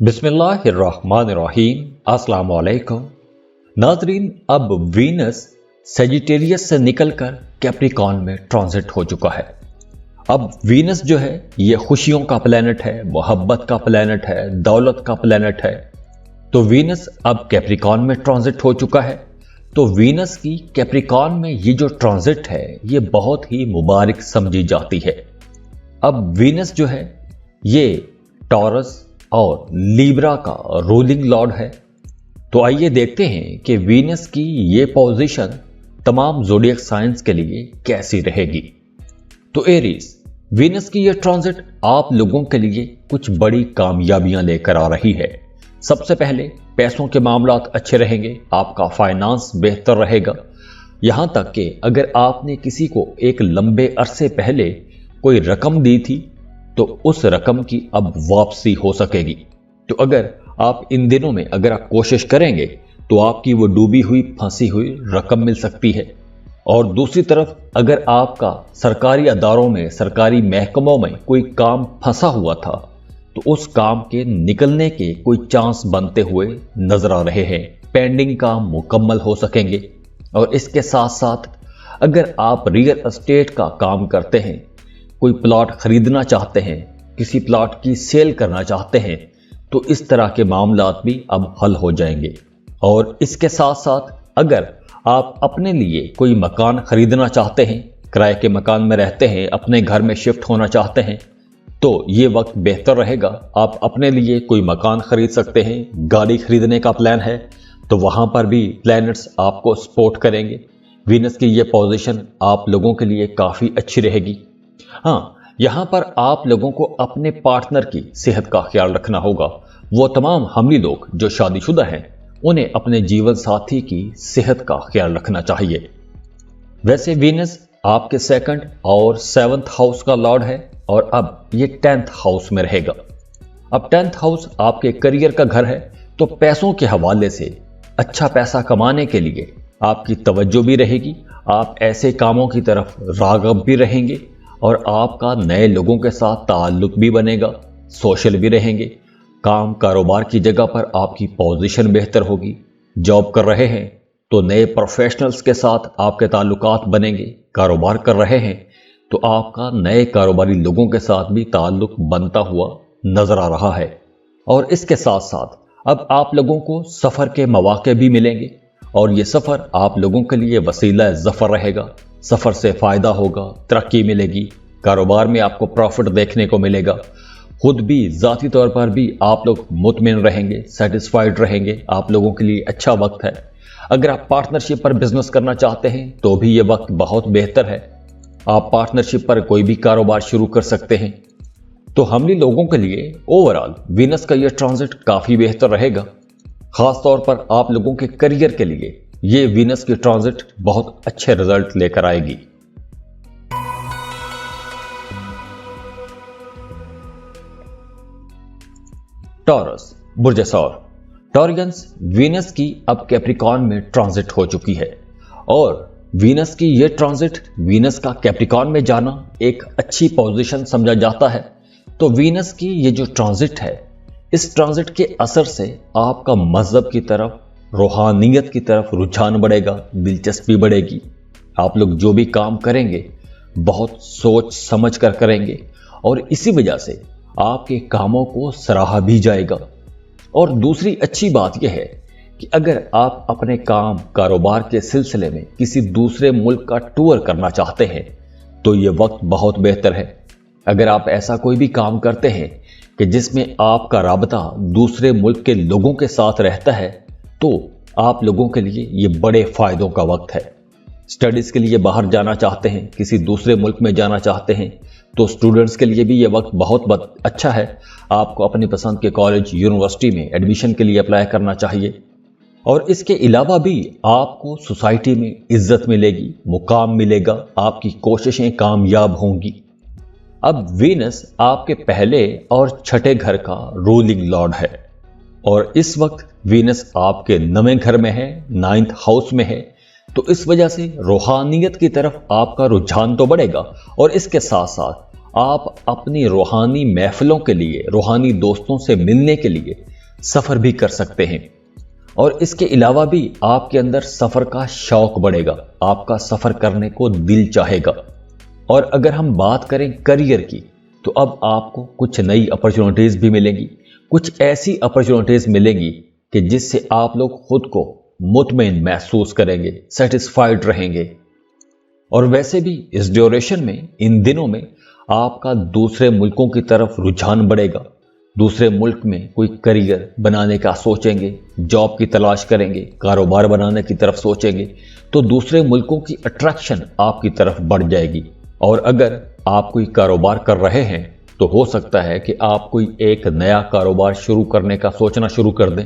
बिस्मिल्लाहिर्रहमानिर्रहीम। अस्सलाम वालेकुम नाजरीन। अब वीनस सेजिटेरियस से निकलकर कैप्रिकॉर्न में ट्रांजिट हो चुका है। अब वीनस जो है ये खुशियों का प्लैनेट है, मोहब्बत का प्लैनेट है, दौलत का प्लैनेट है। तो वीनस अब कैप्रिकॉर्न में ट्रांजिट हो चुका है। तो वीनस की कैप्रिकॉर्न में ये जो ट्रांजिट है ये बहुत ही मुबारक समझी जाती है। अब वीनस जो है ये टॉरस और लीब्रा का रूलिंग लॉर्ड है। तो आइए देखते हैं कि वीनस की ये पोजीशन तमाम ज़ोडिएक साइंस के लिए कैसी रहेगी। तो एरीज, वीनस की ये ट्रांजिट आप लोगों के लिए कुछ बड़ी कामयाबियां लेकर आ रही है। सबसे पहले पैसों के मामलात अच्छे रहेंगे, आपका फाइनेंस बेहतर रहेगा। यहां तक कि अगर आपने किसी को एक लंबे अरसे पहले कोई रकम दी थी तो उस रकम की अब वापसी हो सकेगी। तो अगर आप इन दिनों में अगर आप कोशिश करेंगे तो आपकी वो डूबी हुई फंसी हुई रकम मिल सकती है। और दूसरी तरफ अगर आपका सरकारी अदारों में, सरकारी महकमों में कोई काम फंसा हुआ था तो उस काम के निकलने के कोई चांस बनते हुए नजर आ रहे हैं। पेंडिंग काम मुकम्मल हो सकेंगे। और इसके साथ साथ अगर आप रियल एस्टेट का काम करते हैं, कोई प्लॉट खरीदना चाहते हैं, किसी प्लॉट की सेल करना चाहते हैं, तो इस तरह के मामलात भी अब हल हो जाएंगे। और इसके साथ साथ अगर आप अपने लिए कोई मकान खरीदना चाहते हैं, किराए के मकान में रहते हैं, अपने घर में शिफ्ट होना चाहते हैं, तो ये वक्त बेहतर रहेगा। आप अपने लिए कोई मकान खरीद सकते हैं। गाड़ी खरीदने का प्लान है तो वहां पर भी प्लैनेट्स आपको सपोर्ट करेंगे। वीनस की ये पोजीशन आप लोगों के लिए काफ़ी अच्छी रहेगी। हाँ, यहाँ पर आप लोगों को अपने पार्टनर की सेहत का ख्याल रखना होगा। वो तमाम हमली लोग जो शादीशुदा हैं उन्हें अपने जीवन साथी की सेहत का ख्याल रखना चाहिए। वैसे वीनस आपके 2nd और 7th हाउस का लॉर्ड है और अब ये 10th हाउस में रहेगा। अब 10th हाउस आपके करियर का घर है। तो पैसों के हवाले से अच्छा पैसा कमाने के लिए आपकी तवज्जो भी रहेगी। आप ऐसे कामों की तरफ राग़ब भी रहेंगे और आपका नए लोगों के साथ ताल्लुक भी बनेगा, सोशल भी रहेंगे। काम कारोबार की जगह पर आपकी पोजीशन बेहतर होगी। जॉब कर रहे हैं तो नए प्रोफेशनल्स के साथ आपके ताल्लुकात बनेंगे। कारोबार कर रहे हैं तो आपका नए कारोबारी लोगों के साथ भी ताल्लुक बनता हुआ नजर आ रहा है। और इसके साथ साथ अब आप लोगों को सफ़र के मौके भी मिलेंगे और ये सफ़र आप लोगों के लिए वसीला ज़फ़र रहेगा। सफ़र से फ़ायदा होगा, तरक्की मिलेगी, कारोबार में आपको प्रॉफिट देखने को मिलेगा। खुद भी ज़ाती तौर पर भी आप लोग मुतमिन रहेंगे, सेटिस्फाइड रहेंगे। आप लोगों के लिए अच्छा वक्त है। अगर आप पार्टनरशिप पर बिजनेस करना चाहते हैं तो भी ये वक्त बहुत बेहतर है। आप पार्टनरशिप पर कोई भी कारोबार शुरू कर सकते हैं। तो हमली लोगों के लिए ओवरऑल वीनस का ये ट्रांजिट काफ़ी बेहतर रहेगा। ख़ास तौर पर आप लोगों के करियर के लिए ये वीनस की ट्रांजिट बहुत अच्छे रिजल्ट लेकर आएगी। टॉरस, बुर्ज सौर। टॉरियंस, वीनस की अब कैप्रिकॉर्न में ट्रांजिट हो चुकी है और वीनस की ये ट्रांजिट, वीनस का कैप्रिकॉर्न में जाना एक अच्छी पोजीशन समझा जाता है। तो वीनस की ये जो ट्रांजिट है, इस ट्रांजिट के असर से आपका मजहब की तरफ, रूहानियत की तरफ रुझान बढ़ेगा, दिलचस्पी बढ़ेगी। आप लोग जो भी काम करेंगे बहुत सोच समझ कर करेंगे और इसी वजह से आपके कामों को सराहा भी जाएगा। और दूसरी अच्छी बात यह है कि अगर आप अपने काम कारोबार के सिलसिले में किसी दूसरे मुल्क का टूर करना चाहते हैं तो ये वक्त बहुत बेहतर है। अगर आप ऐसा कोई भी काम करते हैं कि जिसमें आपका राबता दूसरे मुल्क के लोगों के साथ रहता है तो आप लोगों के लिए ये बड़े फायदों का वक्त है। स्टडीज के लिए बाहर जाना चाहते हैं, किसी दूसरे मुल्क में जाना चाहते हैं तो स्टूडेंट्स के लिए भी ये वक्त बहुत अच्छा है। आपको अपनी पसंद के कॉलेज, यूनिवर्सिटी में एडमिशन के लिए अप्लाई करना चाहिए। और इसके अलावा भी आपको सोसाइटी में इज्जत मिलेगी, मुकाम मिलेगा, आपकी कोशिशें कामयाब होंगी। अब वीनस आपके पहले और 6ठे घर का रूलिंग लॉर्ड है और इस वक्त वीनस आपके 9वें घर में है, 9th हाउस में है। तो इस वजह से रूहानियत की तरफ आपका रुझान तो बढ़ेगा और इसके साथ साथ आप अपनी रूहानी महफिलों के लिए, रूहानी दोस्तों से मिलने के लिए सफर भी कर सकते हैं। और इसके अलावा भी आपके अंदर सफर का शौक बढ़ेगा, आपका सफर करने को दिल चाहेगा। और अगर हम बात करें करियर की, तो अब आपको कुछ नई अपॉर्चुनिटीज भी मिलेंगी, कुछ ऐसी अपॉर्चुनिटीज मिलेंगी कि जिससे आप लोग खुद को मुतमईन महसूस करेंगे, सेटिस्फाइड रहेंगे। और वैसे भी इस ड्यूरेशन में, इन दिनों में आपका दूसरे मुल्कों की तरफ रुझान बढ़ेगा। दूसरे मुल्क में कोई करियर बनाने का सोचेंगे, जॉब की तलाश करेंगे, कारोबार बनाने की तरफ सोचेंगे, तो दूसरे मुल्कों की अट्रैक्शन आपकी तरफ बढ़ जाएगी। और अगर आप कोई कारोबार कर रहे हैं तो हो सकता है कि आप कोई एक नया कारोबार शुरू करने का सोचना शुरू कर दें।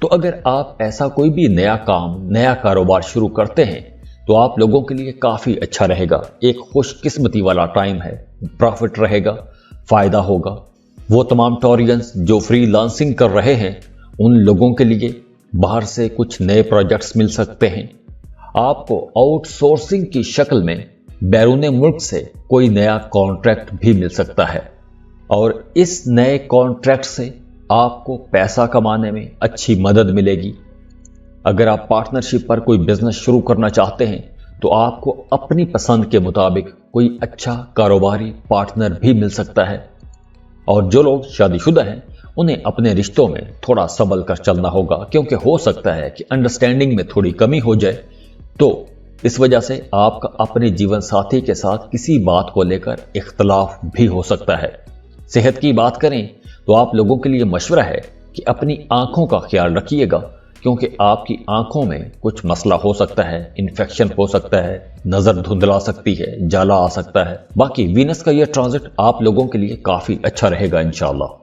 तो अगर आप ऐसा कोई भी नया काम, नया कारोबार शुरू करते हैं तो आप लोगों के लिए काफ़ी अच्छा रहेगा। एक खुशकिस्मती वाला टाइम है, प्रॉफिट रहेगा, फ़ायदा होगा। वो तमाम टॉरियंस जो फ्रीलांसिंग कर रहे हैं, उन लोगों के लिए बाहर से कुछ नए प्रोजेक्ट्स मिल सकते हैं। आपको आउटसोर्सिंग की शक्ल में बैरून मुल्क से कोई नया कॉन्ट्रैक्ट भी मिल सकता है। और इस नए कॉन्ट्रैक्ट से आपको पैसा कमाने में अच्छी मदद मिलेगी। अगर आप पार्टनरशिप पर कोई बिजनेस शुरू करना चाहते हैं तो आपको अपनी पसंद के मुताबिक कोई अच्छा कारोबारी पार्टनर भी मिल सकता है। और जो लोग शादीशुदा हैं उन्हें अपने रिश्तों में थोड़ा संभल कर चलना होगा, क्योंकि हो सकता है कि अंडरस्टैंडिंग में थोड़ी कमी हो जाए। तो इस वजह से आपका अपने जीवन साथी के साथ किसी बात को लेकर इख्तलाफ भी हो सकता है। सेहत की बात करें तो आप लोगों के लिए मशवरा है कि अपनी आंखों का ख्याल रखिएगा, क्योंकि आपकी आंखों में कुछ मसला हो सकता है, इन्फेक्शन हो सकता है, नजर धुंधला सकती है, जाला आ सकता है। बाकी वीनस का यह ट्रांजिट आप लोगों के लिए काफी अच्छा रहेगा इंशाअल्लाह।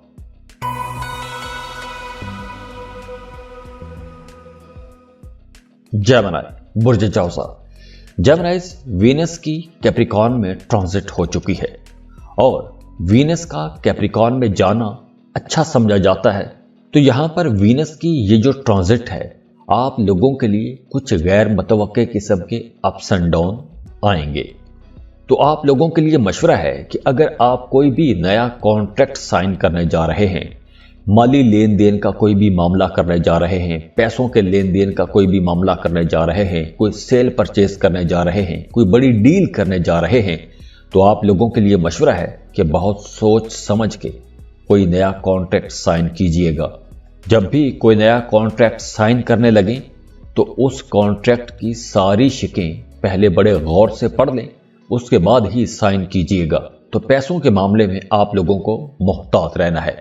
जेमिनी, बुर्ज जौसा। जेमिनीज वीनस की कैप्रिकॉर्न में ट्रांजिट हो चुकी है और वीनस का कैप्रिकॉर्न में जाना अच्छा समझा जाता है। तो यहां पर वीनस की ये जो ट्रांजिट है, आप लोगों के लिए कुछ गैर मुतवक्के किस्म के अप्स एंड डाउन आएंगे। तो आप लोगों के लिए मशवरा है कि अगर आप कोई भी नया कॉन्ट्रैक्ट साइन करने जा रहे हैं, माली लेन देन का कोई भी मामला करने जा रहे हैं, पैसों के लेन देन का कोई भी मामला करने जा रहे हैं, कोई सेल परचेज करने जा रहे हैं, कोई बड़ी डील करने जा रहे हैं, तो आप लोगों के लिए मशवरा है कि बहुत सोच समझ के कोई नया कॉन्ट्रैक्ट साइन कीजिएगा। जब भी कोई नया कॉन्ट्रैक्ट साइन करने लगें तो उस कॉन्ट्रैक्ट की सारी शिकें पहले बड़े गौर से पढ़ लें, उसके बाद ही साइन कीजिएगा। तो पैसों के मामले में आप लोगों को मुहतात रहना है।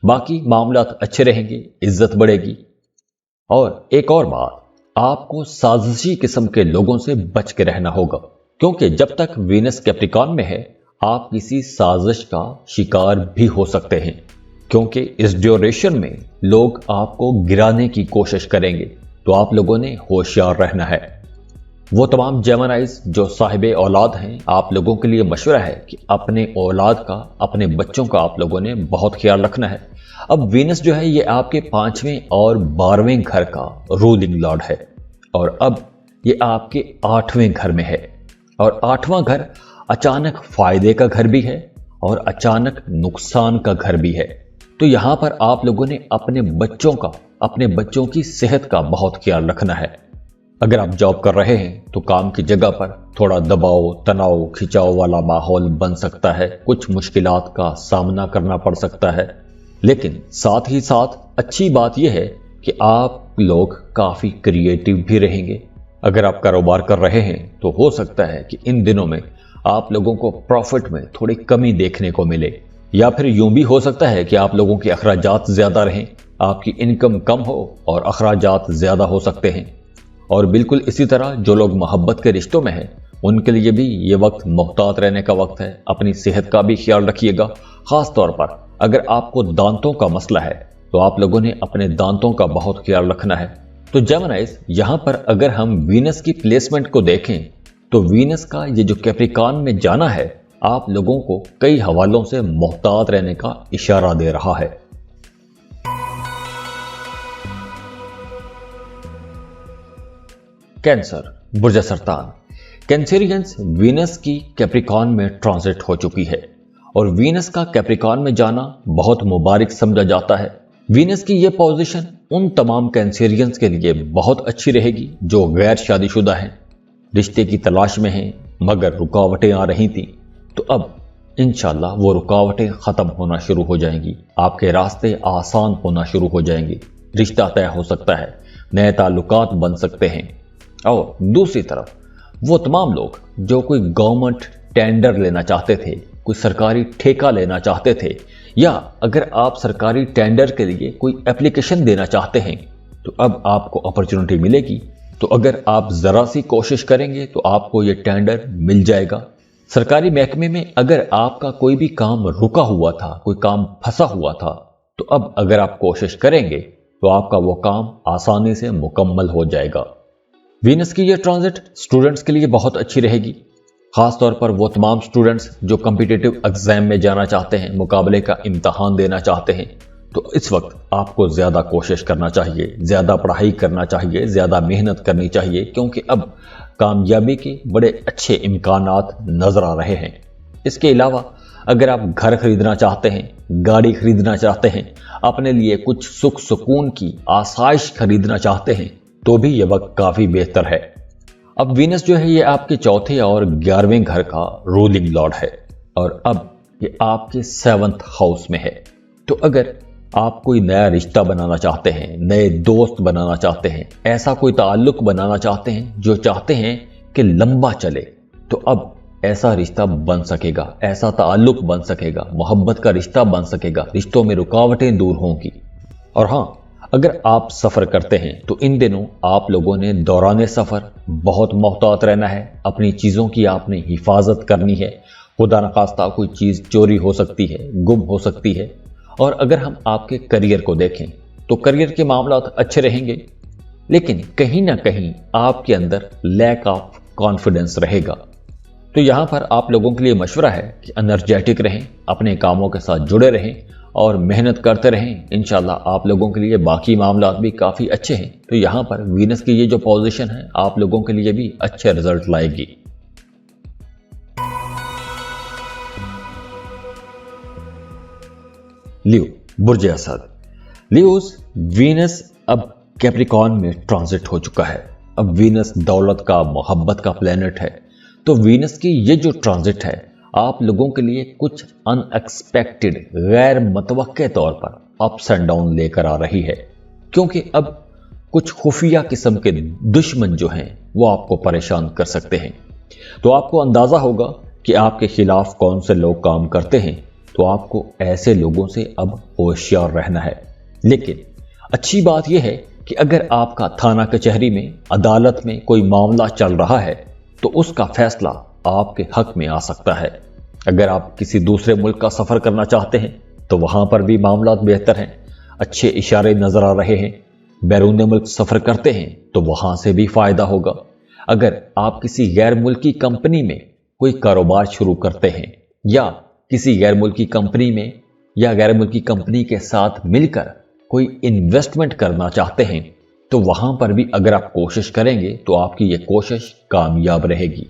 बाकी मामलात अच्छे रहेंगे, इज्जत बढ़ेगी। और एक और बात, आपको साजिशी किस्म के लोगों से बच के रहना होगा, क्योंकि जब तक वीनस कैप्रिकॉर्न में है आप किसी साजिश का शिकार भी हो सकते हैं, क्योंकि इस ड्यूरेशन में लोग आपको गिराने की कोशिश करेंगे। तो आप लोगों ने होशियार रहना है। वो तमाम जेमिनीज जो साहिब औलाद हैं, आप लोगों के लिए मशवरा है कि अपने औलाद का, अपने बच्चों का आप लोगों ने बहुत ख्याल रखना है। अब वीनस जो है ये आपके 5वें और 12वें घर का रूलिंग लॉर्ड है, और अब ये आपके 8वें घर में है। और 8वां घर अचानक फायदे का घर भी है और अचानक नुकसान का घर भी है। तो यहां पर आप लोगों ने अपने बच्चों का, अपने बच्चों की सेहत का बहुत ख्याल रखना है। अगर आप जॉब कर रहे हैं तो काम की जगह पर थोड़ा दबाव, तनाव, खिंचाव वाला माहौल बन सकता है, कुछ मुश्किलात का सामना करना पड़ सकता है। लेकिन साथ ही साथ अच्छी बात यह है कि आप लोग काफी क्रिएटिव भी रहेंगे। अगर आप कारोबार कर रहे हैं तो हो सकता है कि इन दिनों में आप लोगों को प्रॉफिट में थोड़ी कमी देखने को मिले, या फिर यूं भी हो सकता है कि आप लोगों के अखराजात ज्यादा रहें, आपकी इनकम कम हो और अखराजात ज्यादा हो सकते हैं। और बिल्कुल इसी तरह जो लोग मोहब्बत के रिश्तों में हैं उनके लिए भी ये वक्त मुहतात रहने का वक्त है। अपनी सेहत का भी ख्याल रखिएगा। खास तौर पर अगर आपको दांतों का मसला है तो आप लोगों ने अपने दांतों का बहुत ख्याल रखना है। तो जेमिनीज, यहां पर अगर हम वीनस की प्लेसमेंट को देखें तो वीनस का ये जो कैप्रिकॉर्न में जाना है आप लोगों को कई हवालों से मुहतात रहने का इशारा दे रहा है। कैंसर, बुर्ज सरतान। कैंसेरियंस, वीनस की कैप्रिकॉर्न में ट्रांजिट हो चुकी है और वीनस का कैप्रिकॉर्न में जाना बहुत मुबारक समझा जाता है। وینس کی یہ پوزیشن ان تمام کینسیرینز کے لیے بہت اچھی رہے گی جو غیر شادی شدہ ہیں، رشتے کی تلاش میں ہیں مگر رکاوٹیں آ رہی تھیں، تو اب انشاءاللہ وہ رکاوٹیں ختم ہونا شروع ہو جائیں گی، آپ کے راستے آسان ہونا شروع ہو جائیں گے، رشتہ طے ہو سکتا ہے، نئے تعلقات بن سکتے ہیں۔ اور دوسری طرف وہ تمام لوگ جو کوئی گورنمنٹ ٹینڈر لینا چاہتے تھے، کوئی سرکاری ٹھیکہ لینا چاہتے تھے، یا اگر آپ سرکاری ٹینڈر کے لیے کوئی اپلیکیشن دینا چاہتے ہیں تو اب آپ کو اپرچونٹی ملے گی۔ تو اگر آپ ذرا سی کوشش کریں گے تو آپ کو یہ ٹینڈر مل جائے گا۔ سرکاری محکمے میں اگر آپ کا کوئی بھی کام رکا ہوا تھا، کوئی کام پھنسا ہوا تھا، تو اب اگر آپ کوشش کریں گے تو آپ کا وہ کام آسانی سے مکمل ہو جائے گا۔ وینس کی یہ ٹرانزٹ اسٹوڈنٹس کے لیے بہت اچھی رہے گی، خاص طور پر وہ تمام اسٹوڈنٹس جو کمپیٹیٹو ایگزام میں جانا چاہتے ہیں، مقابلے کا امتحان دینا چاہتے ہیں۔ تو اس وقت آپ کو زیادہ کوشش کرنا چاہیے، زیادہ پڑھائی کرنا چاہیے، زیادہ محنت کرنی چاہیے، کیونکہ اب کامیابی کے بڑے اچھے امکانات نظر آ رہے ہیں۔ اس کے علاوہ اگر آپ گھر خریدنا چاہتے ہیں، گاڑی خریدنا چاہتے ہیں، اپنے لیے کچھ سکھ سکون کی آسائش خریدنا چاہتے ہیں، تو بھی یہ وقت کافی بہتر ہے۔ اب وینس جو ہے یہ آپ کے چوتھے اور 11ویں گھر کا رولنگ لارڈ ہے، اور اب یہ آپ کے 7th ہاؤس میں ہے۔ تو اگر آپ کوئی نیا رشتہ بنانا چاہتے ہیں، نئے دوست بنانا چاہتے ہیں، ایسا کوئی تعلق بنانا چاہتے ہیں جو چاہتے ہیں کہ لمبا چلے، تو اب ایسا رشتہ بن سکے گا، ایسا تعلق بن سکے گا، محبت کا رشتہ بن سکے گا، رشتوں میں رکاوٹیں دور ہوں گی۔ اور ہاں، اگر آپ سفر کرتے ہیں تو ان دنوں آپ لوگوں نے دوران سفر بہت محتاط رہنا ہے، اپنی چیزوں کی آپ نے حفاظت کرنی ہے، خدا نخواستہ کوئی چیز چوری ہو سکتی ہے، گم ہو سکتی ہے۔ اور اگر ہم آپ کے کریئر کو دیکھیں تو کریئر کے معاملات اچھے رہیں گے، لیکن کہیں نہ کہیں آپ کے اندر لیک آف کانفیڈنس رہے گا۔ تو یہاں پر آپ لوگوں کے لیے مشورہ ہے کہ انرجیٹک رہیں، اپنے کاموں کے ساتھ جڑے رہیں اور محنت کرتے رہیں، انشاءاللہ آپ لوگوں کے لیے باقی معاملات بھی کافی اچھے ہیں۔ تو یہاں پر وینس کی یہ جو پوزیشن ہے آپ لوگوں کے لیے بھی اچھے رزلٹ لائے گی۔ لیو، برج اسد۔ لیوز، وینس اب کیپریکارن میں ٹرانزٹ ہو چکا ہے۔ اب وینس دولت کا، محبت کا پلینٹ ہے۔ تو وینس کی یہ جو ٹرانزٹ ہے آپ لوگوں کے لیے کچھ ان ایکسپیکٹڈ، غیر متوقع طور پر اپس اینڈ ڈاؤن لے کر آ رہی ہے، کیونکہ اب کچھ خفیہ قسم کے دشمن جو ہیں وہ آپ کو پریشان کر سکتے ہیں۔ تو آپ کو اندازہ ہوگا کہ آپ کے خلاف کون سے لوگ کام کرتے ہیں، تو آپ کو ایسے لوگوں سے اب ہوشیار رہنا ہے۔ لیکن اچھی بات یہ ہے کہ اگر آپ کا تھانہ کچہری میں، عدالت میں کوئی معاملہ چل رہا ہے تو اس کا فیصلہ آپ کے حق میں آ سکتا ہے۔ اگر آپ کسی دوسرے ملک کا سفر کرنا چاہتے ہیں تو وہاں پر بھی معاملات بہتر ہیں، اچھے اشارے نظر آ رہے ہیں۔ بیرون ملک سفر کرتے ہیں تو وہاں سے بھی فائدہ ہوگا۔ اگر آپ کسی غیر ملکی کمپنی میں کوئی کاروبار شروع کرتے ہیں، یا کسی غیر ملکی کمپنی میں یا غیر ملکی کمپنی کے ساتھ مل کر کوئی انویسٹمنٹ کرنا چاہتے ہیں، تو وہاں پر بھی اگر آپ کوشش کریں گے تو آپ کی یہ کوشش کامیاب رہے گی۔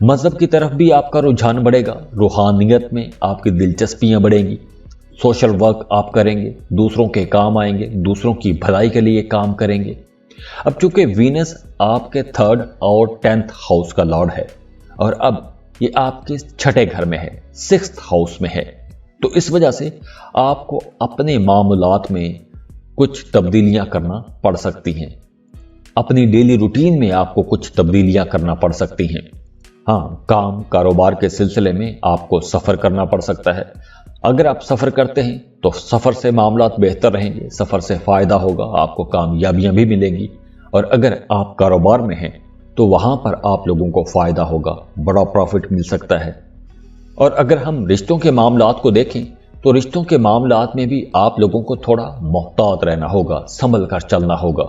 مذہب کی طرف بھی آپ کا رجحان بڑھے گا، روحانیت میں آپ کی دلچسپیاں بڑھیں گی، سوشل ورک آپ کریں گے، دوسروں کے کام آئیں گے، دوسروں کی بھلائی کے لیے کام کریں گے۔ اب چونکہ وینس آپ کے 3rd اور 10th ہاؤس کا لارڈ ہے، اور اب یہ آپ کے 6ٹھے گھر میں ہے، 6th ہاؤس میں ہے، تو اس وجہ سے آپ کو اپنے معاملات میں کچھ تبدیلیاں کرنا پڑ سکتی ہیں، اپنی ڈیلی روٹین میں آپ کو کچھ تبدیلیاں کرنا پڑ سکتی ہیں۔ ہاں، کام کاروبار کے سلسلے میں آپ کو سفر کرنا پڑ سکتا ہے۔ اگر آپ سفر کرتے ہیں تو سفر سے معاملات بہتر رہیں گے، سفر سے فائدہ ہوگا، آپ کو کامیابیاں بھی ملیں گی۔ اور اگر آپ کاروبار میں ہیں تو وہاں پر آپ لوگوں کو فائدہ ہوگا، بڑا پروفٹ مل سکتا ہے۔ اور اگر ہم رشتوں کے معاملات کو دیکھیں تو رشتوں کے معاملات میں بھی آپ لوگوں کو تھوڑا محتاط رہنا ہوگا، سنبھل کر چلنا ہوگا۔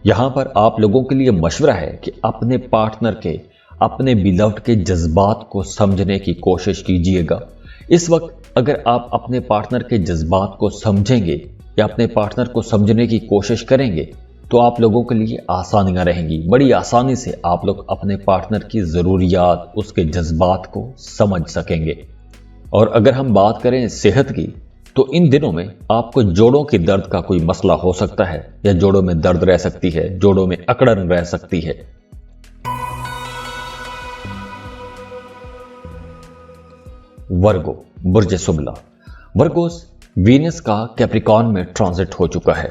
یہاں پر آپ لوگوں کے لیے مشورہ ہے کہ اپنے پارٹنر کے، اپنے بیلوڈ کے جذبات کو سمجھنے کی کوشش کیجیے گا۔ اس وقت اگر آپ اپنے پارٹنر کے جذبات کو سمجھیں گے یا اپنے پارٹنر کو سمجھنے کی کوشش کریں گے تو آپ لوگوں کے لیے آسانیاں رہیں گی، بڑی آسانی سے آپ لوگ اپنے پارٹنر کی ضروریات، اس کے جذبات کو سمجھ سکیں گے۔ اور اگر ہم بات کریں صحت کی، تو तो इन दिनों में आपको जोड़ों के दर्द का कोई मसला हो सकता है, या जोड़ों में दर्द रह सकती है, जोड़ों में अकड़न रह सकती है। वर्गो, बुर्ज सुबला। वर्गोस, वीनस का कैप्रिकॉन में ट्रांजिट हो चुका है।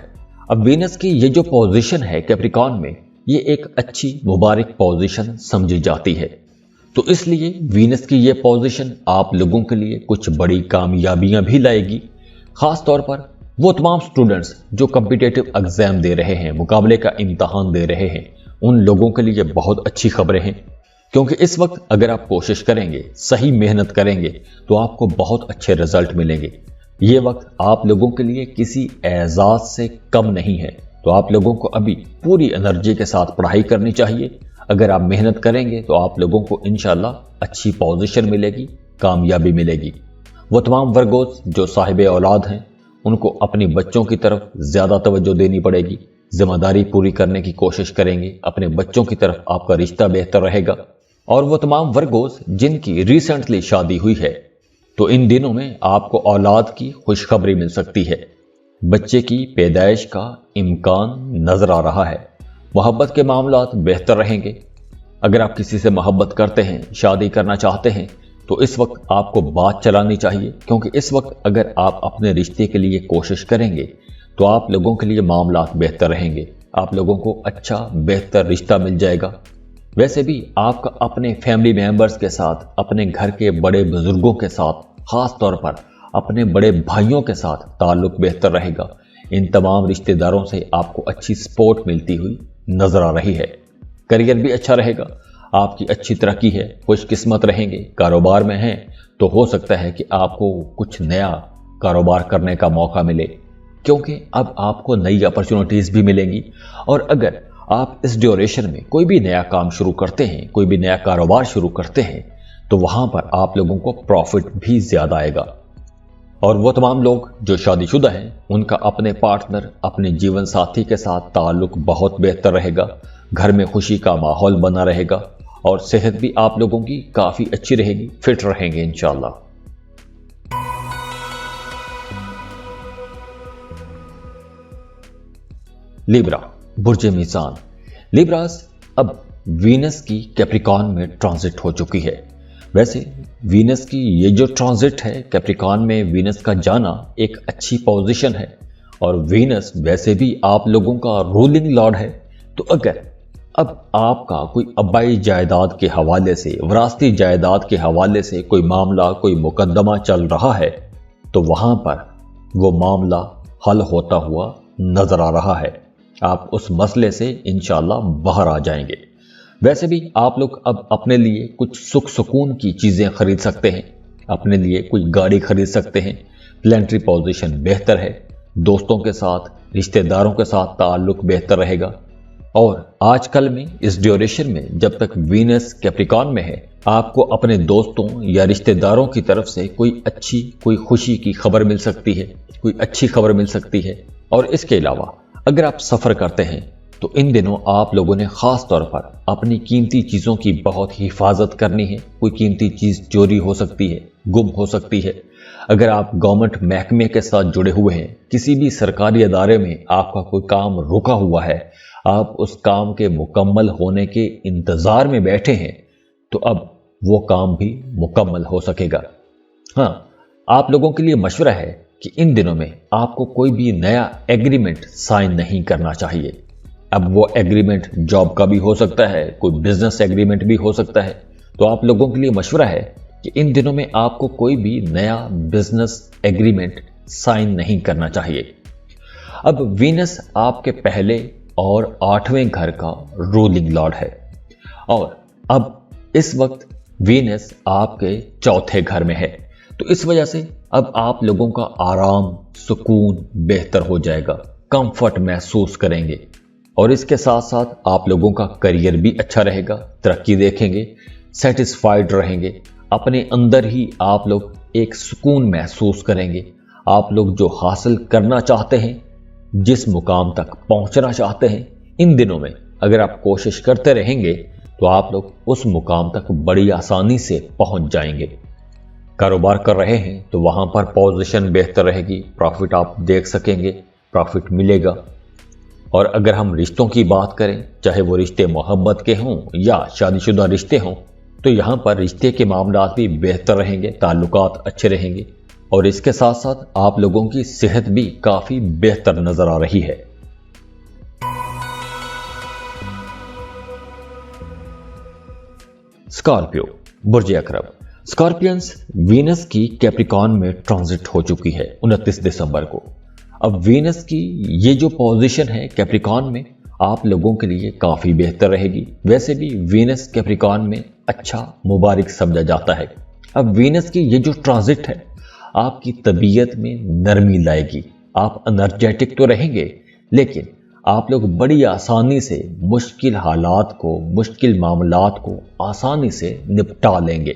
अब वीनस की ये जो पोजीशन है कैप्रिकॉन में, ये एक अच्छी मुबारक पोजीशन समझी जाती है। तो इसलिए वीनस की ये पोजीशन आप लोगों के लिए कुछ बड़ी कामयाबियां भी लाएगी। खास तौर पर वो तमाम स्टूडेंट्स जो कॉम्पिटिटिव एग्जाम दे रहे हैं, मुकाबले का इम्तहान दे रहे हैं, उन लोगों के लिए बहुत अच्छी खबरें हैं। क्योंकि इस वक्त अगर आप कोशिश करेंगे, सही मेहनत करेंगे, तो आपको बहुत अच्छे रिजल्ट मिलेंगे। ये वक्त आप लोगों के लिए किसी एजाज से कम नहीं है। तो आप लोगों को अभी पूरी एनर्जी के साथ पढ़ाई करनी चाहिए। अगर आप मेहनत करेंगे तो आप लोगों को इंशाल्लाह अच्छी पोजीशन मिलेगी, कामयाबी मिलेगी। वो तमाम वर्गोस जो साहिब औलाद हैं, उनको अपने बच्चों की तरफ ज़्यादा तवज्जो देनी पड़ेगी, जिम्मेदारी पूरी करने की कोशिश करेंगे, अपने बच्चों की तरफ आपका रिश्ता बेहतर रहेगा। और वो तमाम वर्गोस जिनकी रिसेंटली शादी हुई है, तो इन दिनों में आपको औलाद की खुशखबरी मिल सकती है। बच्चे की पैदाइश का इम्कान नजर आ रहा है। मोहब्बत के मामलात बेहतर रहेंगे। अगर आप किसी से मोहब्बत करते हैं, शादी करना चाहते हैं, तो इस वक्त आपको बात चलानी चाहिए। क्योंकि इस वक्त अगर आप अपने रिश्ते के लिए कोशिश करेंगे तो आप लोगों के लिए मामलात बेहतर रहेंगे, आप लोगों को अच्छा बेहतर रिश्ता मिल जाएगा। वैसे भी आपका अपने फैमिली मेंबर्स के साथ, अपने घर के बड़े बुजुर्गों के साथ, खास तौर पर अपने बड़े भाइयों के साथ ताल्लुक बेहतर रहेगा। इन तमाम रिश्तेदारों से आपको अच्छी सपोर्ट मिलती हुई नजर आ रही है। करियर भी अच्छा रहेगा, आपकी अच्छी तरक्की है, खुशकिस्मत रहेंगे। कारोबार में हैं तो हो सकता है कि आपको कुछ नया कारोबार करने का मौका मिले, क्योंकि अब आपको नई अपॉर्चुनिटीज भी मिलेंगी। और अगर आप इस ड्यूरेशन में कोई भी नया काम शुरू करते हैं, कोई भी नया कारोबार शुरू करते हैं, तो वहां पर आप लोगों को प्रॉफिट भी ज्यादा आएगा। और वो तमाम लोग जो शादीशुदा हैं, उनका अपने पार्टनर, अपने जीवन साथी के साथ ताल्लुक बहुत बेहतर रहेगा। घर में खुशी का माहौल बना रहेगा और सेहत भी आप लोगों की काफी अच्छी रहेगी, फिट रहेंगे इंशाल्लाह। लिब्रा, बुर्ज मीज़ान। लिब्रास, अब वीनस की कैप्रिकॉन में ट्रांजिट हो चुकी है। वैसे वीनस की ये जो ट्रांजिट है कैप्रिकॉन में, वीनस का जाना एक अच्छी पोजीशन है। और वीनस वैसे भी आप लोगों का रूलिंग लॉर्ड है। तो अगर अब आपका कोई अब्बाई जायदाद के हवाले से, विरासती जायदाद के हवाले से कोई मामला, कोई मुकदमा चल रहा है, तो वहां पर वो मामला हल होता हुआ नजर आ रहा है। आप उस मसले से इंशाल्लाह बाहर आ जाएंगे। वैसे भी आप लोग अब अपने लिए कुछ सुख सुकून की चीजें खरीद सकते हैं, अपने लिए कोई गाड़ी खरीद सकते हैं। प्लानिटरी पोजीशन बेहतर है, दोस्तों के साथ, रिश्तेदारों के साथ ताल्लुक बेहतर रहेगा। और आजकल में इस ड्यूरेशन में जब तक वीनस कैप्रिकॉन में है, आपको अपने दोस्तों या रिश्तेदारों की तरफ से कोई अच्छी, कोई खुशी की खबर मिल सकती है, कोई अच्छी खबर मिल सकती है। और इसके अलावा अगर आप सफर करते हैं तो इन दिनों आप लोगों ने खास तौर पर अपनी कीमती चीजों की बहुत हिफाजत करनी है। कोई कीमती चीज चोरी हो सकती है, गुम हो सकती है। अगर आप गवर्नमेंट महकमे के साथ जुड़े हुए हैं, किसी भी सरकारी अदारे में आपका कोई काम रुका हुआ है, आप उस काम के मुकम्मल होने के इंतजार में बैठे हैं, तो अब वो काम भी मुकम्मल हो सकेगा। हाँ, आप लोगों के लिए मशवरा है कि इन दिनों में आपको कोई भी नया एग्रीमेंट साइन नहीं करना चाहिए। अब वो एग्रीमेंट जॉब का भी हो सकता है, कोई बिजनेस एग्रीमेंट भी हो सकता है। तो आप लोगों के लिए मशवरा है कि इन दिनों में आपको कोई भी नया बिजनेस एग्रीमेंट साइन नहीं करना चाहिए। अब वीनस आपके पहले और 8वें घर का रूलिंग लॉर्ड है, और अब इस वक्त वीनस आपके 4थे घर में है। तो इस वजह से अब आप लोगों का आराम, सुकून बेहतर हो जाएगा, कंफर्ट महसूस करेंगे। और इसके साथ साथ आप लोगों का करियर भी अच्छा रहेगा, तरक्की देखेंगे, सेटिस्फाइड रहेंगे। अपने अंदर ही आप लोग एक सुकून महसूस करेंगे। आप लोग जो हासिल करना चाहते हैं, जिस मुकाम तक पहुंचना चाहते हैं, इन दिनों में अगर आप कोशिश करते रहेंगे तो आप लोग उस मुकाम तक बड़ी आसानी से पहुंच जाएंगे। کاروبار کر رہے ہیں تو وہاں پر پوزیشن بہتر رہے گی، پروفٹ آپ دیکھ سکیں گے، پروفٹ ملے گا۔ اور اگر ہم رشتوں کی بات کریں، چاہے وہ رشتے محبت کے ہوں یا شادی شدہ رشتے ہوں، تو یہاں پر رشتے کے معاملات بھی بہتر رہیں گے، تعلقات اچھے رہیں گے، اور اس کے ساتھ ساتھ آپ لوگوں کی صحت بھی کافی بہتر نظر آ رہی ہے۔ اسکارپیو، برج اقرب۔ اسکارپینز، وینس کی کیپریکان میں ٹرانزٹ ہو چکی ہے 29 دسمبر کو۔ اب وینس کی یہ جو پوزیشن ہے کیپریکان میں آپ لوگوں کے لیے کافی بہتر رہے گی۔ ویسے بھی وینس کیپریکان میں اچھا مبارک سمجھا جاتا ہے۔ اب وینس کی یہ جو ٹرانزٹ ہے آپ کی طبیعت میں نرمی لائے گی، آپ انرجیٹک تو رہیں گے، لیکن آپ لوگ بڑی آسانی سے مشکل حالات کو، مشکل معاملات کو آسانی سے نپٹا لیں گے۔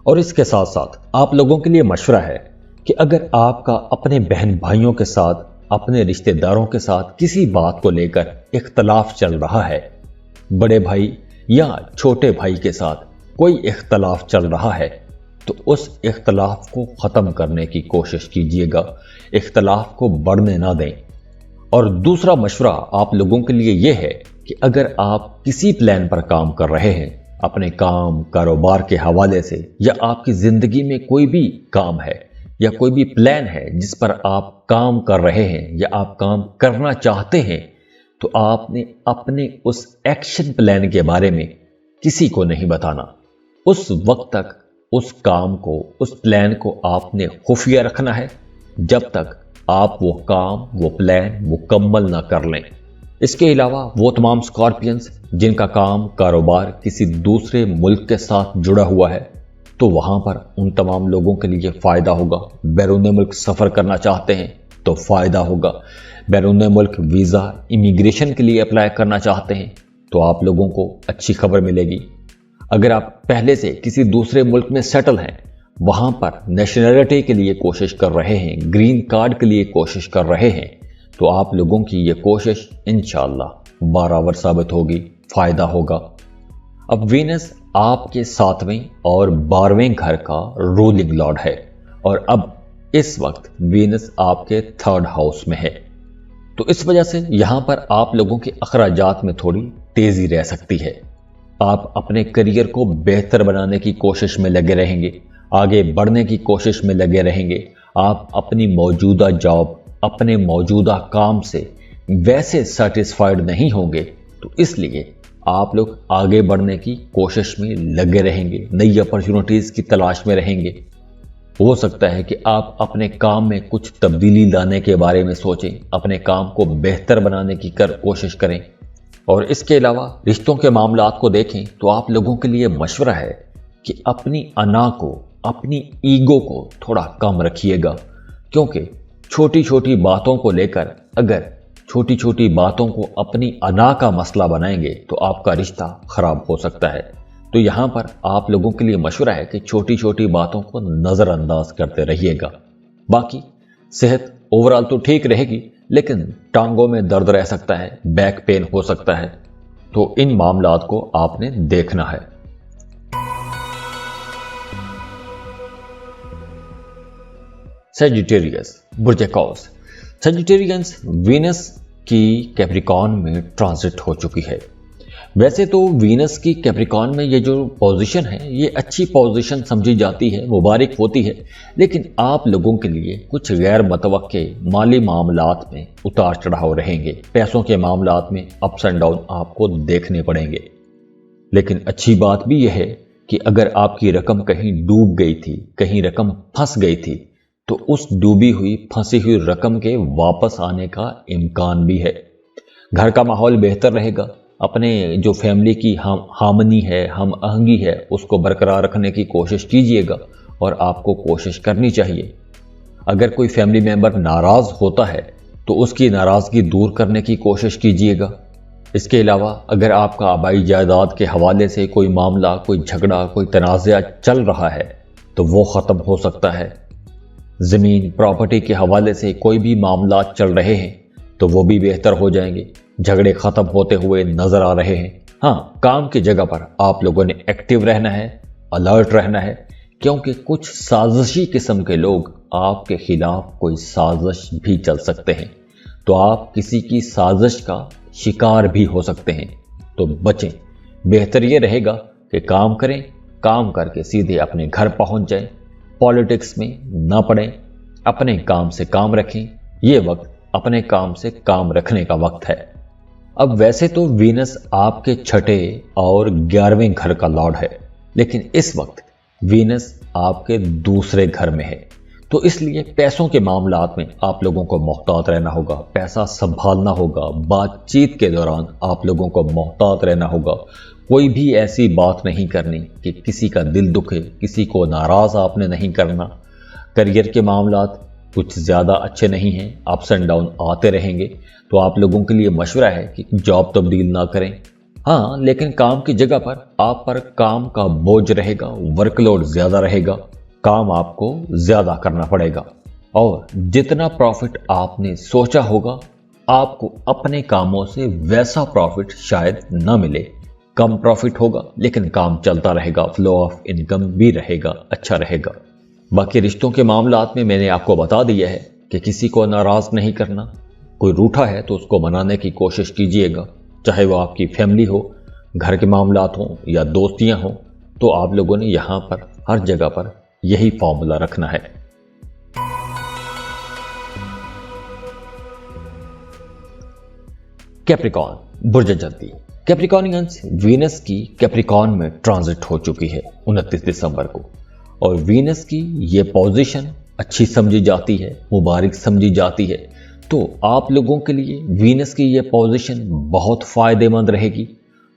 اور اس کے ساتھ ساتھ آپ لوگوں کے لیے مشورہ ہے کہ اگر آپ کا اپنے بہن بھائیوں کے ساتھ، اپنے رشتہ داروں کے ساتھ کسی بات کو لے کر اختلاف چل رہا ہے، بڑے بھائی یا چھوٹے بھائی کے ساتھ کوئی اختلاف چل رہا ہے، تو اس اختلاف کو ختم کرنے کی کوشش کیجیے گا، اختلاف کو بڑھنے نہ دیں۔ اور دوسرا مشورہ آپ لوگوں کے لیے یہ ہے کہ اگر آپ کسی پلان پر کام کر رہے ہیں، اپنے کام کاروبار کے حوالے سے، یا آپ کی زندگی میں کوئی بھی کام ہے یا کوئی بھی پلان ہے جس پر آپ کام کر رہے ہیں یا آپ کام کرنا چاہتے ہیں، تو آپ نے اپنے اس ایکشن پلان کے بارے میں کسی کو نہیں بتانا۔ اس وقت تک اس کام کو، اس پلان کو آپ نے خفیہ رکھنا ہے جب تک آپ وہ کام، وہ پلان مکمل نہ کر لیں۔ اس کے علاوہ وہ تمام اسکارپینز جن کا کام کاروبار کسی دوسرے ملک کے ساتھ جڑا ہوا ہے، تو وہاں پر ان تمام لوگوں کے لیے فائدہ ہوگا۔ بیرون ملک سفر کرنا چاہتے ہیں تو فائدہ ہوگا، بیرون ملک ویزا امیگریشن کے لیے اپلائی کرنا چاہتے ہیں تو آپ لوگوں کو اچھی خبر ملے گی۔ اگر آپ پہلے سے کسی دوسرے ملک میں سیٹل ہیں، وہاں پر نیشنلٹی کے لیے کوشش کر رہے ہیں، گرین کارڈ کے لیے کوشش کر رہے ہیں، تو آپ لوگوں کی یہ کوشش انشاءاللہ بارآور ثابت ہوگی، فائدہ ہوگا۔ اب وینس آپ کے 7ویں اور 12ویں گھر کا رولنگ لارڈ ہے، اور اب اس وقت وینس آپ کے 3rd ہاؤس میں ہے، تو اس وجہ سے یہاں پر آپ لوگوں کے اخراجات میں تھوڑی تیزی رہ سکتی ہے۔ آپ اپنے کریئر کو بہتر بنانے کی کوشش میں لگے رہیں گے، آگے بڑھنے کی کوشش میں لگے رہیں گے۔ آپ اپنی موجودہ جاب، اپنے موجودہ کام سے ویسے سیٹسفائیڈ نہیں ہوں گے، تو اس لیے آپ لوگ آگے بڑھنے کی کوشش میں لگے رہیں گے، نئی اپرچونٹیز کی تلاش میں رہیں گے۔ ہو سکتا ہے کہ آپ اپنے کام میں کچھ تبدیلی لانے کے بارے میں سوچیں، اپنے کام کو بہتر بنانے کی کوشش کریں۔ اور اس کے علاوہ رشتوں کے معاملات کو دیکھیں تو آپ لوگوں کے لیے مشورہ ہے کہ اپنی انا کو، اپنی ایگو کو تھوڑا کم رکھیے گا، کیونکہ چھوٹی چھوٹی باتوں کو لے کر اگر چھوٹی چھوٹی باتوں کو اپنی انا کا مسئلہ بنائیں گے تو آپ کا رشتہ خراب ہو سکتا ہے۔ تو یہاں پر آپ لوگوں کے لیے مشورہ ہے کہ چھوٹی چھوٹی باتوں کو نظر انداز کرتے رہیے گا۔ باقی صحت اوورال تو ٹھیک رہے گی، لیکن ٹانگوں میں درد رہ سکتا ہے، بیک پین ہو سکتا ہے، تو ان معاملات کو آپ نے دیکھنا ہے۔ سیجیٹیریس، برج قوس۔ سیجیٹیرینز، وینس کی کیپریکان میں ٹرانزٹ ہو چکی ہے۔ ویسے تو وینس کی کیپریکان میں یہ جو پوزیشن ہے یہ اچھی پوزیشن سمجھی جاتی ہے، مبارک ہوتی ہے، لیکن آپ لوگوں کے لیے کچھ غیر متوقع مالی معاملات میں اتار چڑھاؤ رہیں گے، پیسوں کے معاملات میں اپس اینڈ ڈاؤن آپ کو دیکھنے پڑیں گے۔ لیکن اچھی بات بھی یہ ہے کہ اگر آپ کی رقم کہیں ڈوب گئی تھی، کہیں رقم پھنس گئی تھی، تو اس ڈوبی ہوئی پھنسی ہوئی رقم کے واپس آنے کا امکان بھی ہے۔ گھر کا ماحول بہتر رہے گا، اپنے جو فیملی کی ہارمنی ہے، ہم آہنگی ہے، اس کو برقرار رکھنے کی کوشش کیجیے گا، اور آپ کو کوشش کرنی چاہیے۔ اگر کوئی فیملی ممبر ناراض ہوتا ہے تو اس کی ناراضگی دور کرنے کی کوشش کیجیے گا۔ اس کے علاوہ اگر آپ کا آبائی جائیداد کے حوالے سے کوئی معاملہ، کوئی جھگڑا، کوئی تنازعہ چل رہا ہے تو وہ ختم ہو سکتا ہے۔ زمین، پراپرٹی کے حوالے سے کوئی بھی معاملات چل رہے ہیں تو وہ بھی بہتر ہو جائیں گے، جھگڑے ختم ہوتے ہوئے نظر آ رہے ہیں۔ ہاں، کام کی جگہ پر آپ لوگوں نے ایکٹیو رہنا ہے، الرٹ رہنا ہے، क्योंकि कुछ साजिशी किस्म के लोग आपके खिलाफ कोई साजिश भी चल सकते हैं, तो आप किसी की साजिश का शिकार भी हो सकते हैं। तो बचें। बेहतर ये रहेगा कि काम करें, काम करके सीधे अपने घर पहुंच जाएं, पॉलिटिक्स में ना पड़ें, अपने काम से काम रखें। ये वक्त अपने काम से काम रखने का वक्त है। अब वैसे तो वीनस आपके छठे और 11वें घर का लॉर्ड है, लेकिन इस वक्त वीनस आपके दूसरे घर में है, तो इसलिए पैसों के मामलात में आप लोगों को मोहतात रहना होगा, पैसा संभालना होगा। बातचीत के दौरान आप लोगों को मोहतात रहना होगा। कोई भी ऐसी बात नहीं करनी कि किसी का दिल दुखे, किसी को नाराज आपने नहीं करना। करियर के मामलात कुछ ज़्यादा अच्छे नहीं हैं, अप्स एंड डाउन आते रहेंगे, तो आप लोगों के लिए मशवरा है कि जॉब तब्दील ना करें। हाँ, लेकिन काम की जगह पर आप पर काम का बोझ रहेगा, वर्कलोड ज़्यादा रहेगा, काम आपको ज़्यादा करना पड़ेगा और जितना प्रॉफिट आपने सोचा होगा आपको अपने कामों से वैसा प्रॉफिट शायद ना मिले। कम प्रॉफिट होगा लेकिन काम चलता रहेगा, फ्लो ऑफ इनकम भी रहेगा, अच्छा रहेगा। बाकी रिश्तों के मामलात में मैंने आपको बता दिया है कि किसी को नाराज़ नहीं करना। कोई रूठा है तो उसको मनाने की कोशिश कीजिएगा, चाहे वो आपकी फैमिली हो, घर के मामलात हों या दोस्तियां हों। तो आप लोगों ने यहाँ पर हर जगह पर यही फॉर्मूला रखना है। कैप्रिकॉर्न बुर्ज जल्दी। कैप्रिकॉर्नियंस, वीनस की कैप्रिकॉर्न में ट्रांजिट हो चुकी है 29 दिसंबर को, और वीनस की ये पोजीशन अच्छी समझी जाती है, मुबारक समझी जाती है। तो आप लोगों के लिए वीनस की ये पोजीशन बहुत फायदेमंद रहेगी।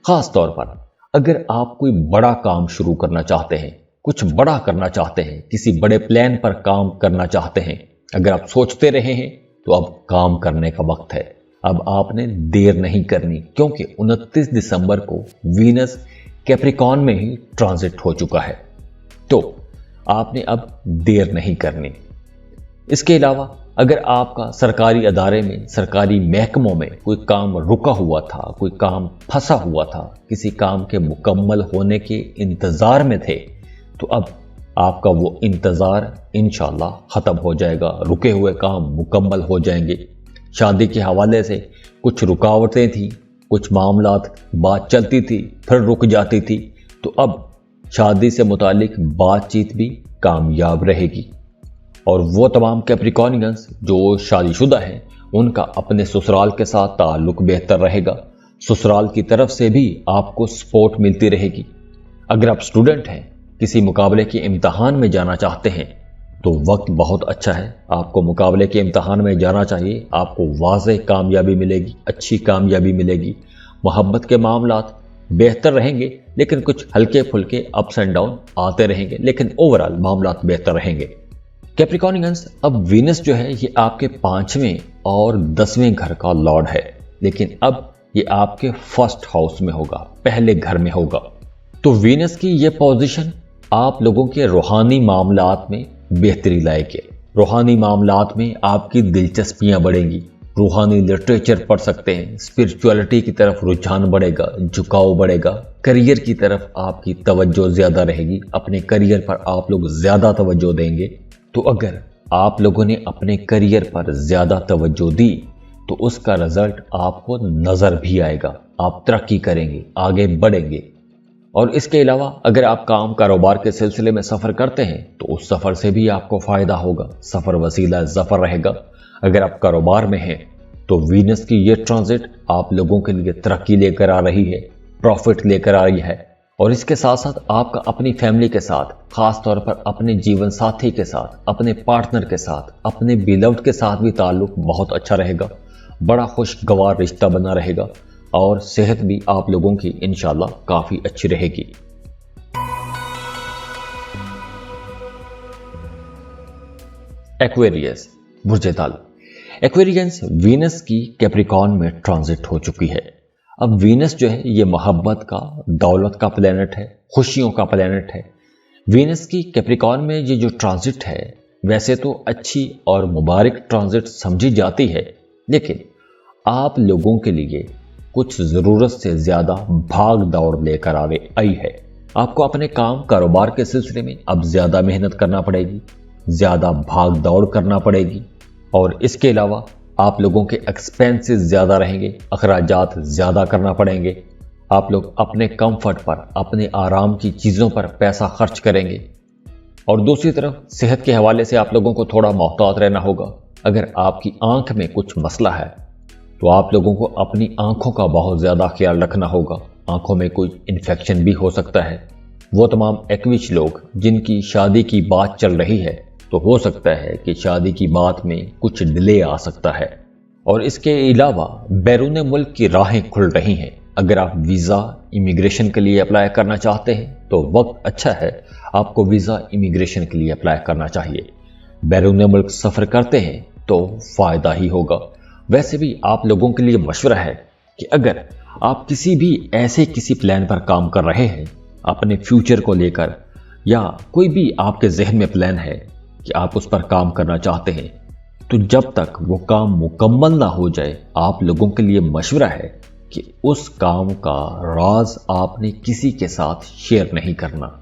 खास तौर पर अगर आप कोई बड़ा काम शुरू करना चाहते हैं, कुछ बड़ा करना चाहते हैं, किसी बड़े प्लान पर काम करना चाहते हैं, अगर आप सोचते रहे हैं तो अब काम करने का वक्त है। अब आपने देर नहीं करनी, क्योंकि 29 दिसंबर को वीनस कैप्रिकॉर्न में ही ट्रांजिट हो चुका है, तो आपने अब देर नहीं करनी। इसके अलावा अगर आपका सरकारी अदारे में, सरकारी महकमों में कोई काम रुका हुआ था, कोई काम फंसा हुआ था, किसी काम के मुकम्मल होने के इंतज़ार में थे, तो अब आपका वो इंतज़ार इंशाल्लाह ख़त्म हो जाएगा, रुके हुए काम मुकम्मल हो जाएंगे। शादी के हवाले से कुछ रुकावटें थी, कुछ मामलात बात चलती थी फिर रुक जाती थी, तो अब शादी से मुतालिक बातचीत भी कामयाब रहेगी। और वो तमाम कैप्रिकॉर्नियंस जो शादीशुदा हैं, उनका अपने ससुराल के साथ ताल्लुक बेहतर रहेगा। ससुराल की तरफ से भी आपको सपोर्ट मिलती रहेगी। अगर आप स्टूडेंट हैं, किसी मुकाबले के इम्तहान में जाना चाहते हैं, तो वक्त बहुत अच्छा है, आपको मुकाबले के इम्तहान में जाना चाहिए। आपको वाज़ेह कामयाबी मिलेगी, अच्छी कामयाबी मिलेगी। मोहब्बत के मामलात बेहतर रहेंगे, लेकिन कुछ हल्के फुल्के अप्स एंड डाउन आते रहेंगे, लेकिन ओवरऑल मामलात बेहतर रहेंगे। कैप्रिकॉर्नियंस, अब वीनस जो है ये आपके 5वें और 10वें घर का लॉर्ड है, लेकिन अब ये आपके फर्स्ट हाउस में होगा, पहले घर में होगा। तो वीनस की ये पोजीशन आप लोगों के रूहानी मामलात में बेहतरी लाएगी। रूहानी मामलात में आपकी दिलचस्पियां बढ़ेंगी, रूहानी लिटरेचर पढ़ सकते हैं, स्पिरिचुअलिटी की तरफ रुझान बढ़ेगा, झुकाव बढ़ेगा। करियर की तरफ आपकी तवज्जो ज़्यादा रहेगी, अपने करियर पर आप लोग ज़्यादा तवज्जो देंगे। तो अगर आप लोगों ने अपने करियर पर ज़्यादा तवज्जो दी तो उसका रिजल्ट आपको नज़र भी आएगा, आप तरक्की करेंगे, आगे बढ़ेंगे। और इसके अलावा अगर आप काम कारोबार के सिलसिले में सफ़र करते हैं तो उस सफ़र से भी आपको फ़ायदा होगा, सफ़र वसीला ज़फ़र रहेगा। अगर आप कारोबार में हैं तो वीनस की ये ट्रांजिट आप लोगों के लिए तरक्की लेकर आ रही है, प्रॉफिट लेकर आ रही है। और इसके साथ साथ आपका अपनी फैमिली के साथ, ख़ास तौर पर अपने जीवन साथी के साथ, अपने पार्टनर के साथ, अपने बिलव्ड के साथ भी ताल्लुक़ बहुत अच्छा रहेगा, बड़ा खुशगवार रिश्ता बना रहेगा और सेहत भी आप लोगों की इंशाल्लाह काफ़ी अच्छी रहेगी। एक्वेरियस बुर्ज ताल। एक्वेरियंस, वीनस की कैप्रिकॉर्न में ट्रांजिट हो चुकी है। अब वीनस जो है ये मोहब्बत का, दौलत का प्लेनेट है, खुशियों का प्लेनेट है। वीनस की कैप्रिकॉर्न में ये जो ट्रांजिट है वैसे तो अच्छी और मुबारक ट्रांजिट समझी जाती है, लेकिन आप लोगों के लिए कुछ ज़रूरत से ज़्यादा भाग दौड़ लेकर आई है। आपको अपने काम कारोबार के सिलसिले में अब ज़्यादा मेहनत करना पड़ेगी, ज़्यादा भाग दौड़ करना पड़ेगी, और इसके अलावा आप लोगों के एक्सपेंसेस ज़्यादा रहेंगे, अखराजात ज़्यादा करना पड़ेंगे। आप लोग अपने कंफर्ट पर, अपने आराम की चीज़ों पर पैसा खर्च करेंगे। और दूसरी तरफ सेहत के हवाले से आप लोगों को थोड़ा मोहतात रहना होगा। अगर आपकी आंख में कुछ मसला है तो आप लोगों को अपनी आंखों का बहुत ज़्यादा ख्याल रखना होगा। आंखों में कोई इन्फेक्शन भी हो सकता है। वो तमाम एक्विच लोग जिनकी शादी की बात चल रही है, तो हो सकता है कि शादी की बात में कुछ डिले आ सकता है। और इसके अलावा बैरून मुल्क की राहें खुल रही हैं। अगर आप वीज़ा इमिग्रेशन के लिए अप्लाई करना चाहते हैं तो वक्त अच्छा है, आपको वीज़ा इमिग्रेशन के लिए अप्लाई करना चाहिए। बैरून मुल्क सफ़र करते हैं तो फ़ायदा ही होगा। वैसे भी आप लोगों के लिए मशवरा है कि अगर आप किसी प्लान पर काम कर रहे हैं अपने फ्यूचर को लेकर, या कोई भी आपके जहन में प्लान है कि आप उस पर काम करना चाहते हैं, तो जब तक वो काम मुकम्मल ना हो जाए, आप लोगों के लिए मशवरा है कि उस काम का राज आपने किसी के साथ शेयर नहीं करना।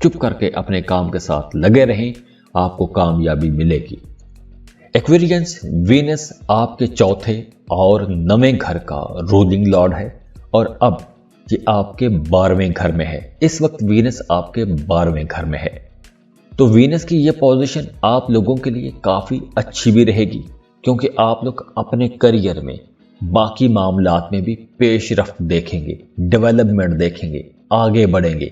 चुप करके अपने काम के साथ लगे रहें, आपको कामयाबी मिलेगी। एक्वेरियंस वीनस आपके चौथे और 9वें घर का रूलिंग लॉर्ड है, और अब ये आपके 12वें घर में है। इस वक्त वीनस आपके 12वें घर में है, तो वीनस की ये पोजीशन आप लोगों के लिए काफ़ी अच्छी भी रहेगी, क्योंकि आप लोग अपने करियर में बाकी मामलात में भी पेशरफ्त देखेंगे, डेवलपमेंट देखेंगे, आगे बढ़ेंगे।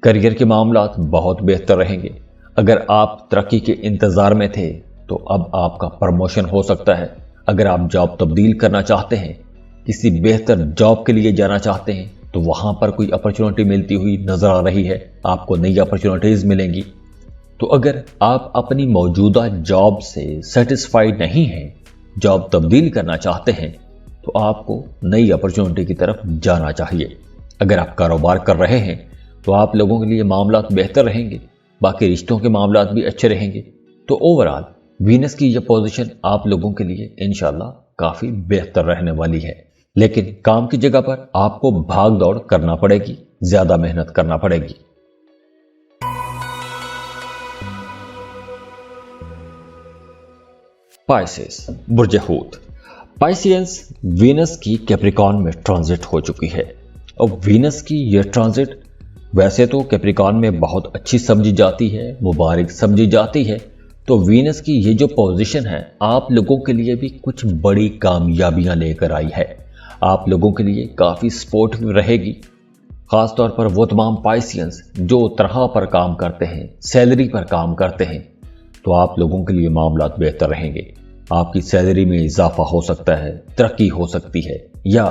करियर के मामलात बहुत बेहतर रहेंगे। अगर आप तरक्की के इंतज़ार में थे तो अब आपका प्रमोशन हो सकता है। अगर आप जॉब तब्दील करना चाहते हैं, किसी बेहतर जॉब के लिए जाना चाहते हैं, तो वहाँ पर कोई अपॉर्चुनिटी मिलती हुई नज़र आ रही है, आपको नई अपॉर्चुनिटीज़ मिलेंगी। तो अगर आप अपनी मौजूदा जॉब से सेटिस्फाइड नहीं हैं, जॉब तब्दील करना चाहते हैं, तो आपको नई अपॉर्चुनिटी की तरफ जाना चाहिए। अगर आप कारोबार कर रहे हैं तो आप लोगों के लिए मामलात बेहतर रहेंगे, बाकी रिश्तों के मामलात भी अच्छे रहेंगे। तो ओवरऑल वीनस की यह पोजीशन आप लोगों के लिए इंशाल्लाह काफ़ी बेहतर रहने वाली है। लेकिन काम की जगह पर आपको भाग दौड़ करना पड़ेगी, ज़्यादा मेहनत करना पड़ेगी। पाइसेस बुर्ज हूत। पाइसियंस वीनस की कैप्रिकॉन में ट्रांजिट हो चुकी है। और वीनस की यह ट्रांजिट वैसे तो कैप्रिकॉन में बहुत अच्छी समझी जाती है, मुबारक समझी जाती है। तो वीनस की ये जो पोजीशन है आप लोगों के लिए भी कुछ बड़ी कामयाबियां लेकर आई है। आप लोगों के लिए काफ़ी सपोर्टिव रहेगी, ख़ास तौर पर वो तमाम पाइसियंस जो तरह पर काम करते हैं, सैलरी पर काम करते हैं, तो आप लोगों के लिए मामलात बेहतर रहेंगे। आपकी सैलरी में इजाफा हो सकता है, तरक्की हो सकती है, या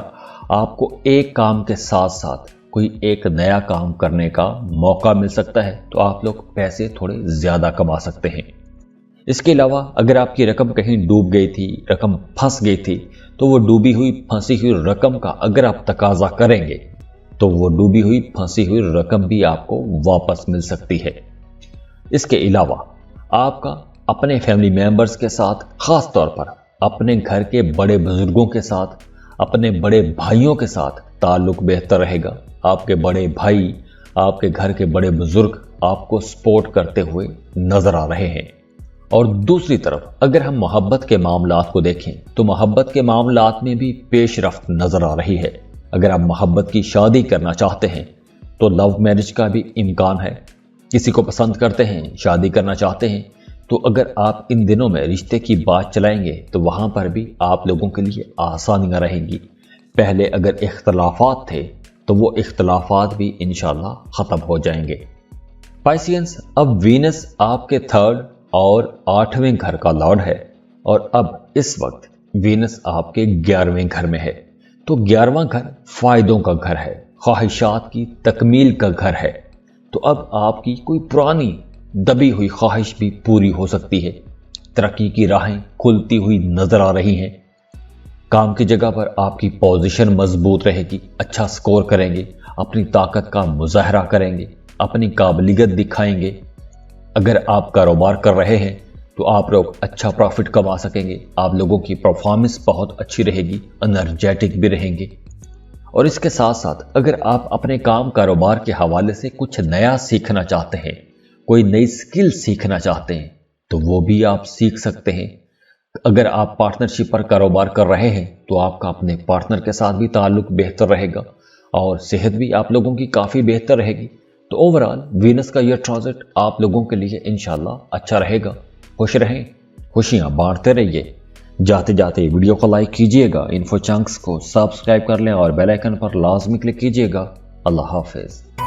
आपको एक काम के साथ साथ कोई एक नया काम करने का मौका मिल सकता है, तो आप लोग पैसे थोड़े ज़्यादा कमा सकते हैं। इसके अलावा अगर आपकी रकम कहीं डूब गई थी, रकम फंस गई थी, तो वो डूबी हुई फंसी हुई रकम का अगर आप तकाजा करेंगे तो वो डूबी हुई फंसी हुई रकम भी आपको वापस मिल सकती है। इसके अलावा आपका अपने फैमिली मेंबर्स के साथ, खास तौर पर अपने घर के बड़े बुजुर्गों के साथ, अपने बड़े भाइयों के साथ ताल्लुक बेहतर रहेगा। आपके बड़े भाई, आपके घर के बड़े बुजुर्ग आपको सपोर्ट करते हुए नजर आ रहे हैं। और दूसरी तरफ अगर हम मोहब्बत के मामलात को देखें तो मोहब्बत के मामलात में भी पेशरफ्त नजर आ रही है। अगर आप मोहब्बत की शादी करना चाहते हैं तो लव मैरिज का भी इम्कान है। किसी को पसंद करते हैं, शादी करना चाहते हैं, तो अगर आप इन दिनों में रिश्ते की बात चलाएंगे तो वहां पर भी आप लोगों के लिए आसानियां रहेंगी। पहले अगर इख्तलाफात थे तो वो इख्तलाफात भी इंशाल्लाह खत्म हो जाएंगे। पाइसियंस, अब वीनस आपके 3rd और 8वें घर का लॉर्ड है, और अब इस वक्त वीनस आपके 11वें घर में है। तो 11वां घर फायदों का घर है, ख्वाहिशात की तकमील का घर है। तो अब आपकी कोई पुरानी दबी हुई ख्वाहिश भी पूरी हो सकती है। तरक्की की राहें खुलती हुई नजर आ रही हैं। काम की जगह पर आपकी पोजीशन मजबूत रहेगी, अच्छा स्कोर करेंगे, अपनी ताकत का मुजाहरा करेंगे, अपनी काबिलियत दिखाएंगे। अगर आप कारोबार कर रहे हैं तो आप लोग अच्छा प्रॉफिट कमा सकेंगे। आप लोगों की परफॉर्मेंस बहुत अच्छी रहेगी, एनर्जेटिक भी रहेंगे। اور اس کے ساتھ ساتھ اگر آپ اپنے کام کاروبار کے حوالے سے کچھ نیا سیکھنا چاہتے ہیں، کوئی نئی سکل سیکھنا چاہتے ہیں، تو وہ بھی آپ سیکھ سکتے ہیں۔ اگر آپ پارٹنرشپ پر کاروبار کر رہے ہیں تو آپ کا اپنے پارٹنر کے ساتھ بھی تعلق بہتر رہے گا اور صحت بھی آپ لوگوں کی کافی بہتر رہے گی۔ تو اوورآل وینس کا یہ ٹرانزٹ آپ لوگوں کے لیے انشاءاللہ اچھا رہے گا۔ خوش رہیں، خوشیاں بانٹتے رہیے۔ جاتے جاتے ویڈیو کو لائک کیجئے گا، انفو چنکس کو سبسکرائب کر لیں اور بیل آئیکن پر لازمی کلک کیجئے گا۔ اللہ حافظ۔